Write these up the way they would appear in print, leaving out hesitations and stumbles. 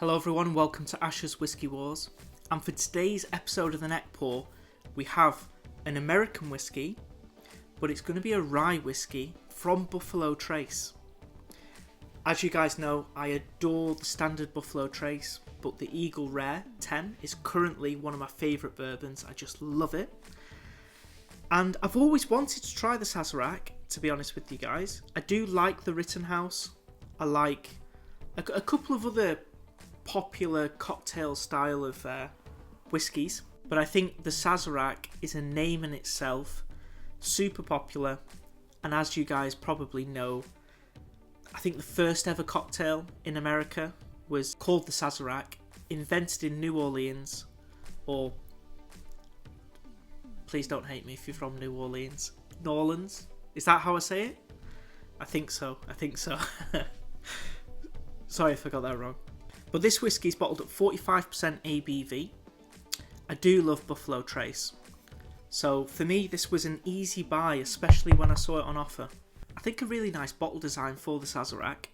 Hello everyone, welcome to Ash's Whiskey Wars, and for today's episode of the NeckPour, we have an American whiskey, but it's going to be a rye whiskey from Buffalo Trace. As you guys know, I adore the standard Buffalo Trace, but the Eagle Rare 10 is currently one of my favourite bourbons. I just love it. And I've always wanted to try the Sazerac, to be honest with you guys. I do like the Rittenhouse. I like a couple of other popular cocktail style of whiskies, but I think the Sazerac is a name in itself, super popular, and as you guys probably know, I think the first ever cocktail in America was called the Sazerac, invented in New Orleans, or please don't hate me if you're from New Orleans. New Orleans? Is that how I say it? I think so. Sorry if I got that wrong. But this whiskey is bottled at 45% ABV. I do love Buffalo Trace. So for me, this was an easy buy, especially when I saw it on offer. I think a really nice bottle design for the Sazerac.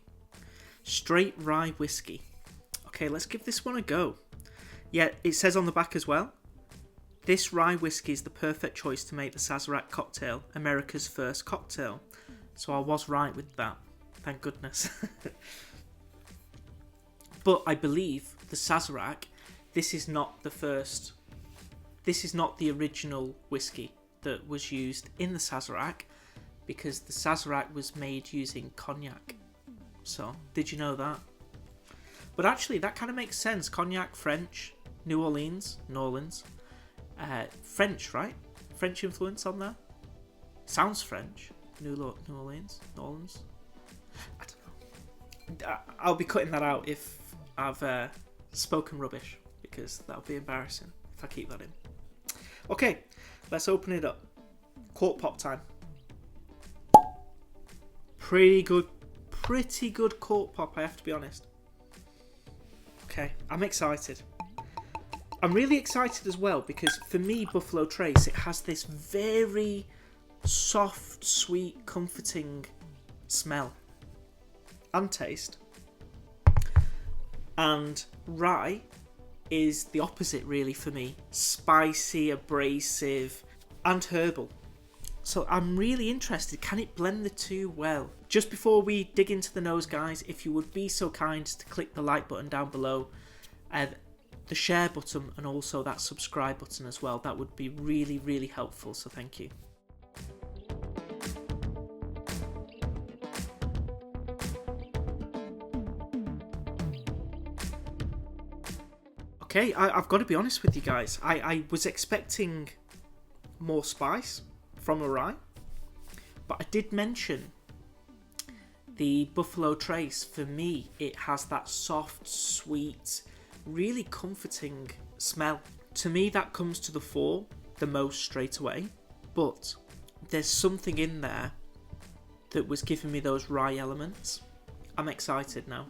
Straight rye whiskey. Okay, let's give this one a go. Yeah, it says on the back as well, this rye whiskey is the perfect choice to make the Sazerac cocktail America's first cocktail. So I was right with that. Thank goodness. But I believe the Sazerac, this is not the original whiskey that was used in the Sazerac, because the Sazerac was made using cognac. So, did you know that? But actually, that kind of makes sense. Cognac, French, New Orleans, French, right? French influence on there? Sounds French. New Orleans? I don't know. I'll be cutting that out if I've spoken rubbish, because that'll be embarrassing if I keep that in. Okay, let's open it up. Cork pop time. Pretty good cork pop, I have to be honest. Okay, I'm excited. I'm really excited as well because for me, Buffalo Trace, it has this very soft, sweet, comforting smell and taste. And rye is the opposite really for me. Spicy, abrasive, and herbal. So I'm really interested, can it blend the two well? Just before we dig into the nose, guys, if you would be so kind to click the like button down below, the share button, and also that subscribe button as well. That would be really, really helpful, so thank you. Okay, I've got to be honest with you guys. I was expecting more spice from a rye, but I did mention the Buffalo Trace. For me, it has that soft, sweet, really comforting smell. To me, that comes to the fore the most straight away, but there's something in there that was giving me those rye elements. I'm excited now.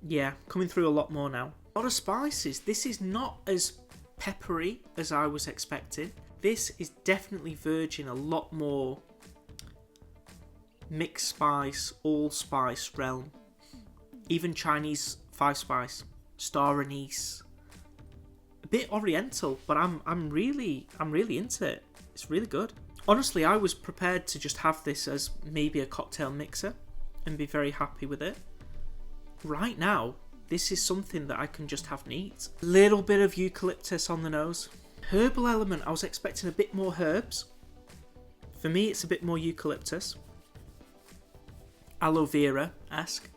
Yeah, coming through a lot more now. A lot of spices. This is not as peppery as I was expecting. This is definitely verging a lot more mixed spice, allspice realm. Even Chinese 5-spice, star anise. A bit oriental, but I'm really into it. It's really good. Honestly, I was prepared to just have this as maybe a cocktail mixer and be very happy with it. Right now, this is something that I can just have neat. A little bit of eucalyptus on the nose. Herbal element, I was expecting a bit more herbs. For me, it's a bit more eucalyptus. Aloe vera-esque.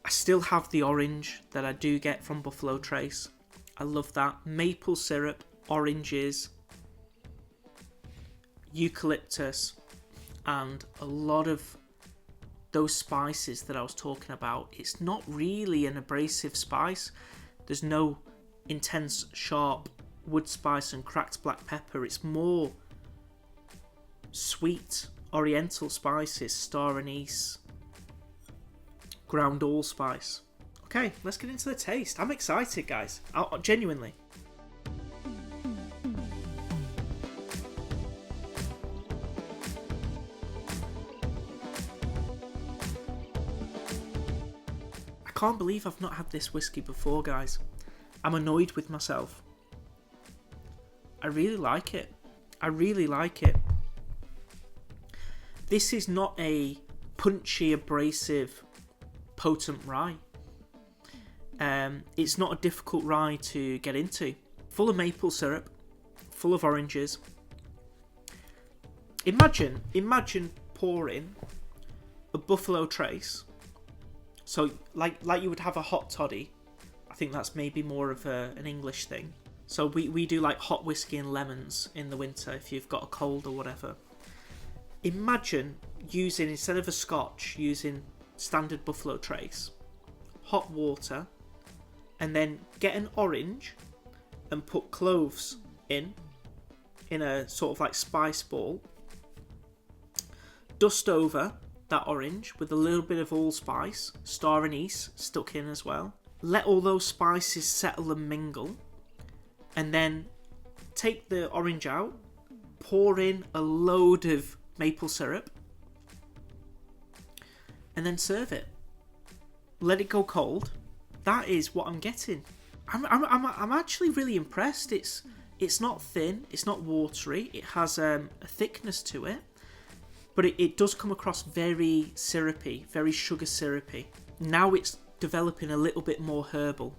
I still have the orange that I do get from Buffalo Trace. I love that. Maple syrup, oranges, eucalyptus, and a lot of those spices that I was talking about. It's not really an abrasive spice. There's no intense, sharp wood spice and cracked black pepper. It's more sweet, oriental spices, star anise, ground allspice. Okay, let's get into the taste. I'm excited, guys. Genuinely. can't believe I've not had this whiskey before, guys. I'm annoyed with myself. I really like it. I really like it. This is not a punchy, abrasive, potent rye. It's not a difficult rye to get into. Full of maple syrup, full of oranges. Imagine pouring a Buffalo Trace. So like you would have a hot toddy. I think that's maybe more of an English thing. So we do like hot whiskey and lemons in the winter if you've got a cold or whatever. Imagine using, instead of a scotch, using standard Buffalo Trace, hot water, and then get an orange and put cloves in a sort of like spice ball. Dust over that orange with a little bit of allspice, star anise stuck in as well. Let all those spices settle and mingle, and then take the orange out, pour in a load of maple syrup, and then serve it. Let it go cold. That is what I'm getting. I'm actually really impressed. It's not thin, it's not watery. It has a thickness to it, but it does come across very syrupy, very sugar syrupy. Now it's developing a little bit more herbal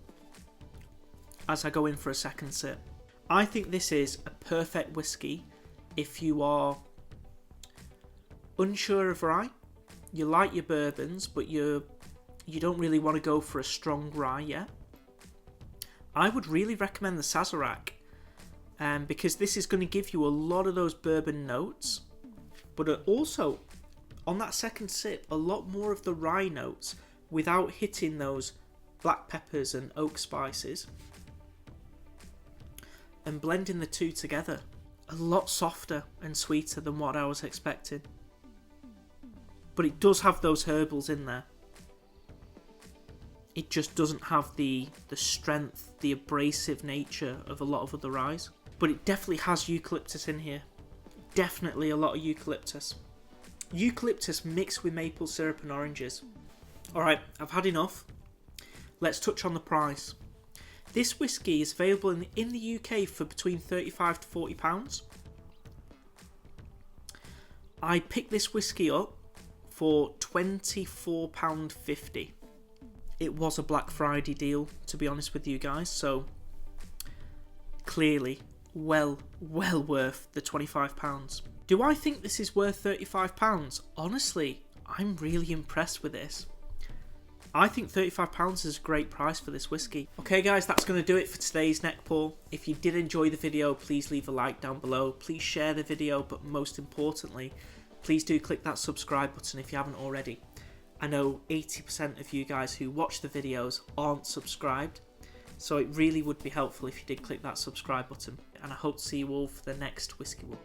as I go in for a second sip. I think this is a perfect whiskey if you are unsure of rye, you like your bourbons, but you don't really want to go for a strong rye yet. I would really recommend the Sazerac, because this is going to give you a lot of those bourbon notes, but also, on that second sip, a lot more of the rye notes without hitting those black peppers and oak spices, and blending the two together. A lot softer and sweeter than what I was expecting. But it does have those herbals in there. It just doesn't have the strength, the abrasive nature of a lot of other ryes. But it definitely has eucalyptus in here. Definitely a lot of eucalyptus. Eucalyptus mixed with maple syrup and oranges. Alright, I've had enough. Let's touch on the price. This whiskey is available in the UK for between £35 to £40. I picked this whiskey up for £24.50. It was a Black Friday deal, to be honest with you guys, so clearly well worth the £25. Do I think this is worth £35? Honestly, I'm really impressed with this. I think £35 is a great price for this whiskey. Okay guys, that's going to do it for today's NeckPour. If you did enjoy the video, please leave a like down below. Please share the video, but most importantly, please do click that subscribe button if you haven't already. I know 80% of you guys who watch the videos aren't subscribed, so it really would be helpful if you did click that subscribe button. And I hope to see you all for the next Whiskey War.